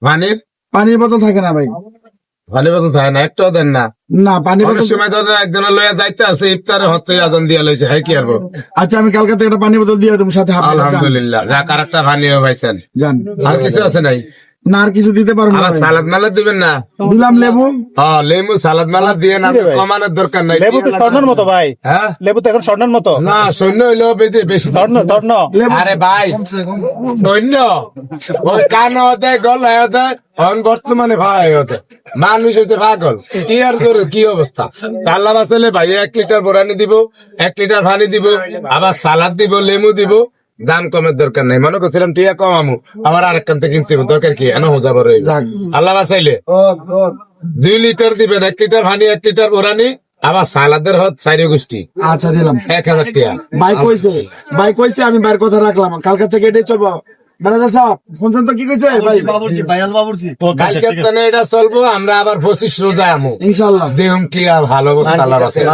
পানির বোতল থাকে না ভাই, পানি বোতল থাকে না, একটাও দেন না। না পানি অনেক বোতল। সময় তো একজনের লইয়া যাইতে আছে, ইফতারে হতে আজান দিয়া লইছে, হ্যাঁ কি আরবো। আচ্ছা আমি কালকে থেকে একটা পানি বোতল দিয়ে দেবো সাথে হাফ লিটার, যান। আলহামদুলিল্লাহ, যা কারেক্টটা পানিও পাইছেন। যান। আর কিছু আছে নাই? না আর কিছু দিতে পারবো না আবার ভাই। সালাদ মালাদ দিবেন না? দিলাম লেবু। হ্যাঁ, লেবু সালাদ মালাদ দিয়ে না, কমানোর দরকার নাই। লেবু তো স্বর্ণের মতো ভাই, হ্যাঁ, লেবু তো এখন স্বর্ণের মতো। না সৈন্য হইলেও বেশি স্বর্ণ স্বর্ণ। আরে ভাই, সৈন্য ওই কান হতে গল হতে এখন বর্তমানে ভাই হতে মানুষ হচ্ছে পাগল। টিয়ার জোরে কি অবস্থা। আল্লাহ বাঁচালে ভাই 1 লিটার বোরানি দিব, 1 লিটার পানি দিব, আবার সালাদ দিব, লেমু দিব। দাম কমের দরকার নাই, মনে করছিলাম টিয়া কমামু, আবার আরেকখান থেকে কিনতে হবে, দরকার কি এনে হোজা বড় আল্লাহ বাঁচাইলে 2 লিটার দিবেন, 1 লিটার পানি, 1 লিটার বোরানি, আবার সালাদের হত 4 গোষ্ঠী, আচ্ছা দিলাম। 1000 টাকা। ভাই কইছে আমি বাইরের কথা রাখলাম, কালকে থেকে এটাই চলবো। ম্যানেজার সাহেব শুনছেন তো কি কইছে ভাই? কালকে তানে এটা চলবো, আমরা আবার 25 রোজা আমু ইনশাল্লাহ। দেহম কি আর ভালো অবস্থা আল্লাহ বাঁচাইলে।